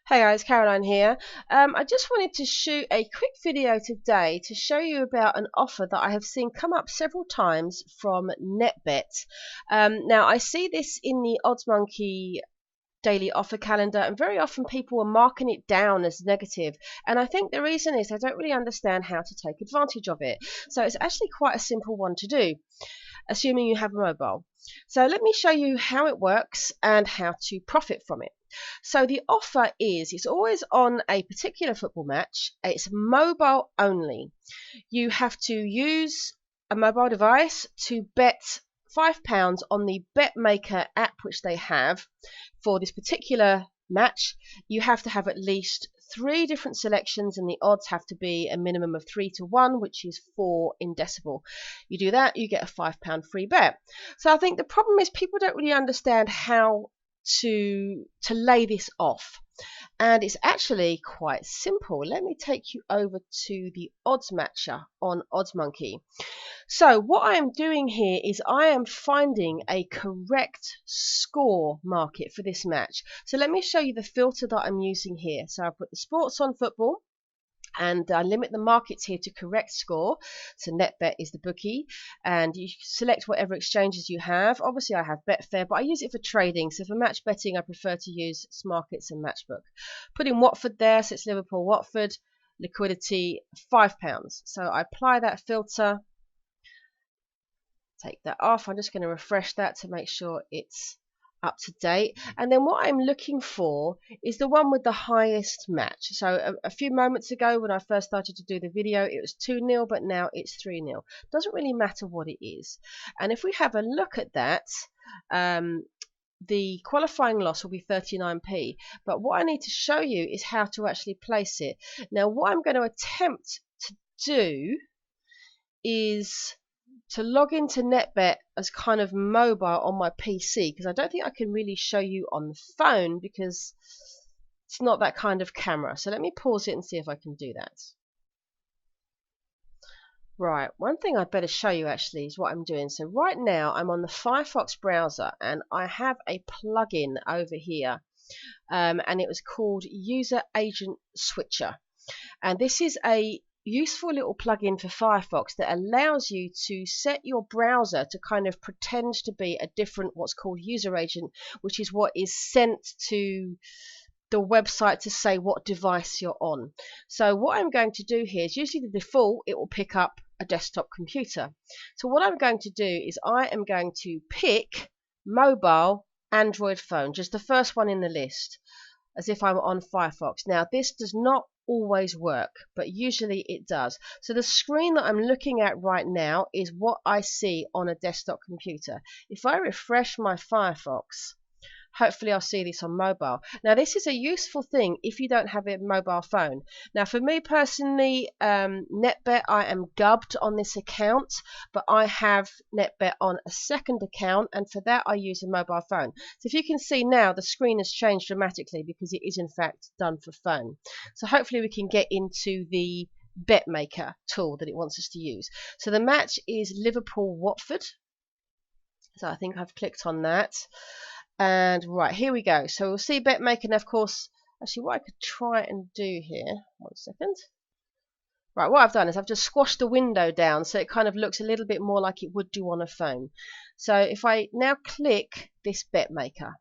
Hey guys, Caroline here. I just wanted to shoot a quick video today to show you about an offer that I have seen come up several times from NetBet. Now, I see this in the OddsMonkey daily offer calendar, and very often people are marking it down as negative, and I think the reason is they don't really understand how to take advantage of it. So it's actually quite a simple one to do, assuming you have a mobile. So let me show you how it works and how to profit from it. So the offer is, it's always on a particular football match. It's mobile only. You have to use a mobile device to bet £5 on the BetMaker app which they have for this particular match. You have to have at least 3 different selections, and the odds have to be a minimum of 3 to 1, which is 4 in decibel. You do that, you get a £5 free bet. So I think the problem is people don't really understand how to lay this off, and it's actually quite simple. Let me take you over to the odds matcher on OddsMonkey. So what I am doing here is I am finding a correct score market for this match. So let me show you the filter that I'm using here. So I put the sports on football, and I limit the markets here to correct score. So NetBet is the bookie, and you select whatever exchanges you have. Obviously I have Betfair, but I use it for trading. So for match betting I prefer to use Smarkets and Matchbook. Put in Watford there, so it's Liverpool Watford. Liquidity £5. So I apply that filter, take that off. I'm just going to refresh that to make sure it's up to date, and then what I'm looking for is the one with the highest match. So a few moments ago when I first started to do the video, it was 2-0, but now it's 3-0. Doesn't really matter what it is. And if we have a look at that, the qualifying loss will be 39p, but what I need to show you is how to actually place it. Now what I'm going to attempt to do is to log into NetBet as kind of mobile on my PC, because I don't think I can really show you on the phone because it's not that kind of camera. So let me pause it and see if I can do that. Right, one thing I'd better show you actually is what I'm doing. So right now I'm on the Firefox browser, and I have a plugin over here, and it was called User Agent Switcher, and this is a useful little plugin for Firefox that allows you to set your browser to kind of pretend to be a different what's called user agent, which is what is sent to the website to say what device you're on. So what I'm going to do here is, usually the default, it will pick up a desktop computer. So what I'm going to do is I am going to pick mobile Android phone, just the first one in the list, as if I'm on Firefox. Now this does not always work, but usually it does. So the screen that I'm looking at right now is what I see on a desktop computer. If I refresh my Firefox, hopefully I'll see this on mobile. Now this is a useful thing if you don't have a mobile phone. Now for me personally, NetBet, I am gubbed on this account, but I have NetBet on a second account, and for that I use a mobile phone. So if you can see now, the screen has changed dramatically because it is in fact done for phone. So hopefully we can get into the BetMaker tool that it wants us to use. So the match is Liverpool Watford. So I think I've clicked on that. And right, here we go. So we'll see BetMaker, and of course, actually what I could try and do here, 1 second. Right, what I've done is I've just squashed the window down so it kind of looks a little bit more like it would do on a phone. So if I now click this BetMaker,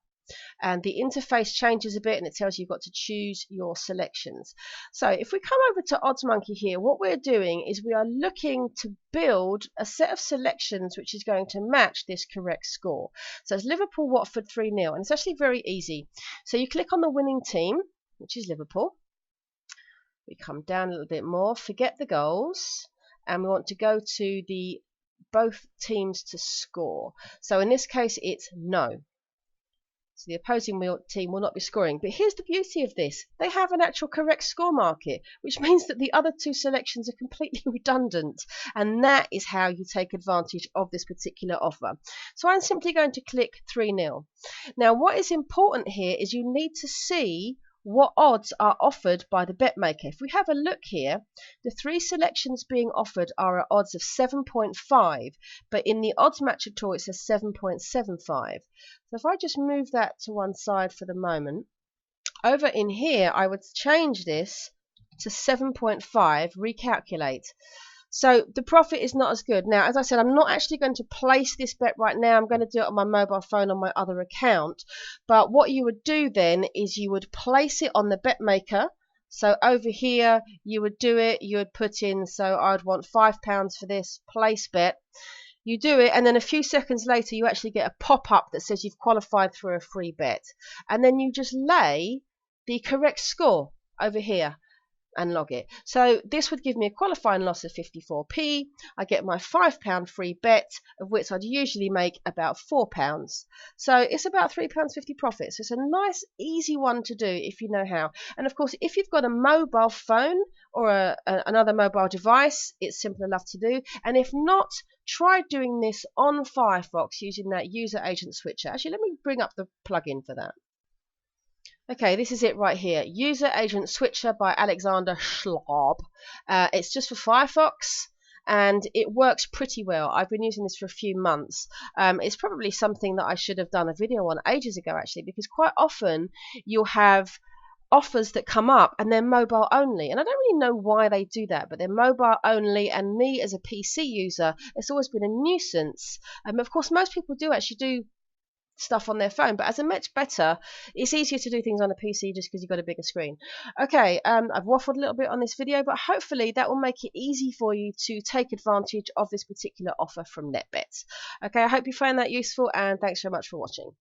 and the interface changes a bit and it tells you you've got to choose your selections. So if we come over to OddsMonkey here, what we're doing is we are looking to build a set of selections which is going to match this correct score. So it's Liverpool Watford 3-0, and it's actually very easy. So you click on the winning team, which is Liverpool. We come down a little bit more, forget the goals, and we want to go to the both teams to score. So in this case it's no. So the opposing team will not be scoring. But here's the beauty of this. They have an actual correct score market, which means that the other 2 selections are completely redundant. And that is how you take advantage of this particular offer. So I'm simply going to click 3-0. Now what is important here is you need to see what odds are offered by the BetMaker. If we have a look here, the 3 selections being offered are at odds of 7.5, but in the odds matcher tool it says 7.75. So if I just move that to one side for the moment, over in here, I would change this to 7.5, recalculate. So the profit is not as good. Now, as I said, I'm not actually going to place this bet right now. I'm going to do it on my mobile phone on my other account. But what you would do then is you would place it on the BetMaker. So over here, you would do it. You would put in, so I'd want £5 for this, place bet. You do it, and then a few seconds later, you actually get a pop-up that says you've qualified for a free bet. And then you just lay the correct score over here and log it. So this would give me a qualifying loss of 54p. I get my £5 free bet, of which I'd usually make about £4. So it's about £3.50 profit. So it's a nice, easy one to do if you know how. And of course, if you've got a mobile phone or another mobile device, it's simple enough to do. And if not, try doing this on Firefox using that user agent switcher. Actually, let me bring up the plugin for that. Okay, this is it right here. User Agent Switcher by Alexander Schwab. It's just for Firefox, and it works pretty well. I've been using this for a few months. It's probably something that I should have done a video on ages ago, actually, because quite often you'll have offers that come up and they're mobile only, and I don't really know why they do that, but they're mobile only, and me as a PC user, it's always been a nuisance. Of course, most people do actually do stuff on their phone, but as a much better, it's easier to do things on a PC just because you've got a bigger screen. Okay, I've waffled a little bit on this video, but hopefully that will make it easy for you to take advantage of this particular offer from NetBet. Okay, I hope you found that useful, and thanks so much for watching.